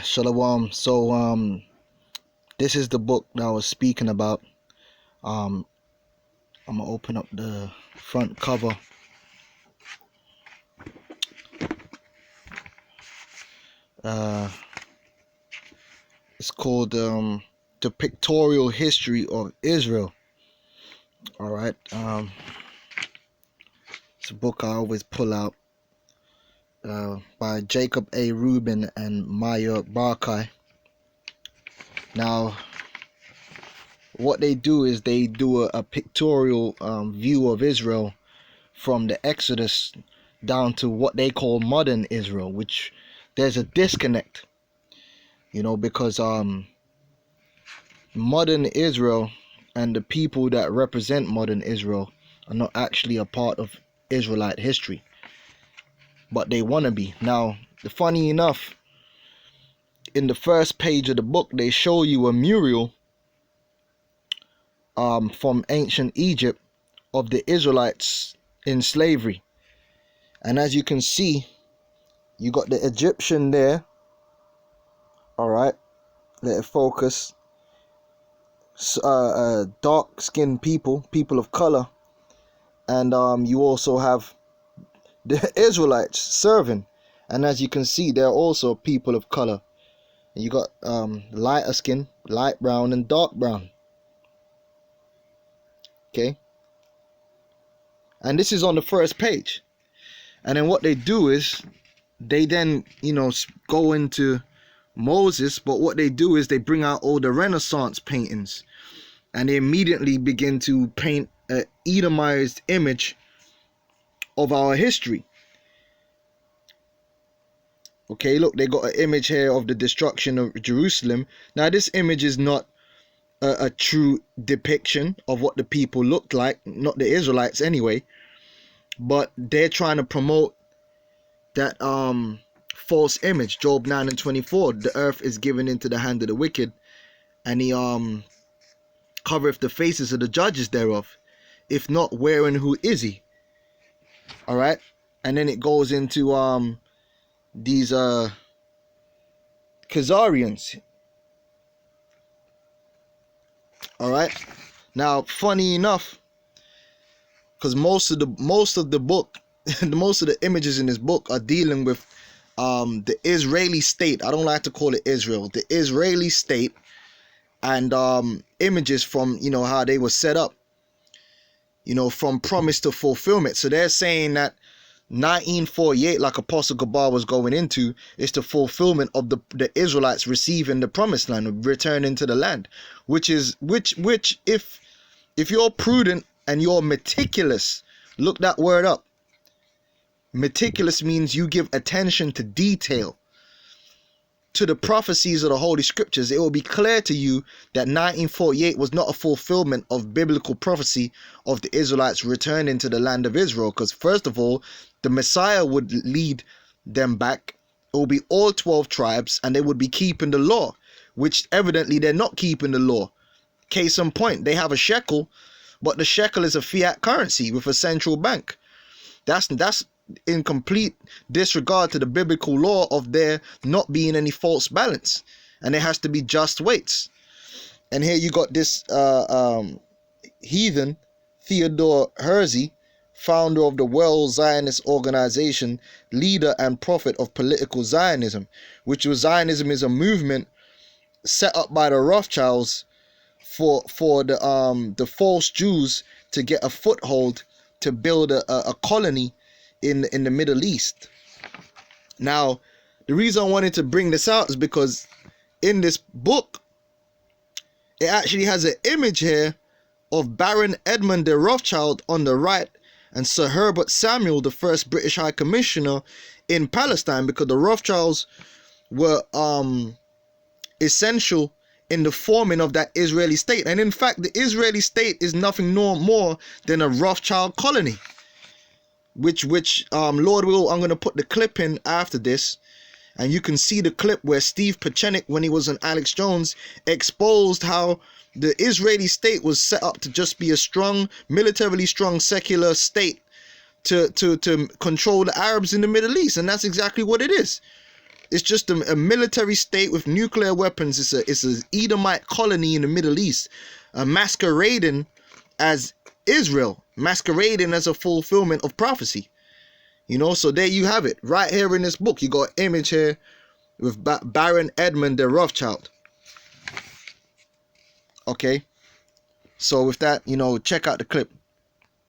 Shalom. This is the book that I was speaking about. Um, I'm gonna open up the front cover. It's called The Pictorial History of Israel. All right. It's a book I always pull out. By Jacob A. Rubin and Maya Barkai. Now, what they do is they do a pictorial view of Israel from the Exodus down to what they call modern Israel, which there's a disconnect, because modern Israel and the people that represent modern Israel are not actually a part of Israelite history, but they want to be. Now, funny enough, in the first page of the book, they show you a mural from ancient Egypt of the Israelites in slavery. And as you can see, you got the Egyptian there. All right, let it focus. Dark-skinned people of color, and you also have the Israelites serving. And as you can see, they're also people of color. And you got lighter skin, light brown, and dark brown. Okay, and this is on the first page. And then what they do is they then go into Moses, but what they do is they bring out all the Renaissance paintings, and they immediately begin to paint an Edomized image of our history. Okay, look, they got an image here of the destruction of Jerusalem. Now, this image is not a true depiction of what the people looked like, not the Israelites anyway, but they're trying to promote that false image. Job 9:24, the earth is given into the hand of the wicked, and he covereth the faces of the judges thereof. If not, where and who is he? All right, and then it goes into these Khazarians. All right, now funny enough, because most of the book most of the images in this book are dealing with the Israeli state. I don't like to call it Israel, the Israeli state, and images from how they were set up, from promise to fulfillment. So they're saying that 1948, like Apostle Gabar was going into, is the fulfillment of the Israelites receiving the promised land, returning to the land, which if you're prudent and you're meticulous, look that word up. Meticulous means you give attention to detail, to the prophecies of the Holy Scriptures. It will be clear to you that 1948 was not a fulfillment of biblical prophecy of the Israelites returning to the land of Israel, because first of all, the Messiah would lead them back. It will be all 12 tribes, and they would be keeping the law, which evidently they're not keeping the law. Case in point, they have a shekel, but the shekel is a fiat currency with a central bank. That's in complete disregard to the biblical law of there not being any false balance, and there has to be just weights. And here you got this heathen Theodore Herzl, founder of the World Zionist Organization, leader and prophet of political Zionism, which was Zionism is a movement set up by the Rothschilds for the false Jews to get a foothold to build a colony in the Middle East. Now, the reason I wanted to bring this out is because in this book, it actually has an image here of Baron Edmund de Rothschild on the right and Sir Herbert Samuel, the first British High Commissioner in Palestine, because the Rothschilds were essential in the forming of that Israeli state. And in fact, the Israeli state is nothing more than a Rothschild colony, which Lord will, I'm going to put the clip in after this, and you can see the clip where Steve Pachenik, when he was on Alex Jones, exposed how the Israeli state was set up to just be a strong, militarily strong, secular state to control the Arabs in the Middle East. And that's exactly what it is. It's just a military state with nuclear weapons. It's a Edomite colony in the Middle East, masquerading as Israel, masquerading as a fulfillment of prophecy. You know, so there you have it. Right here in this book, you got an image here with Baron Edmund de Rothschild. Okay, so with that, you know, check out the clip.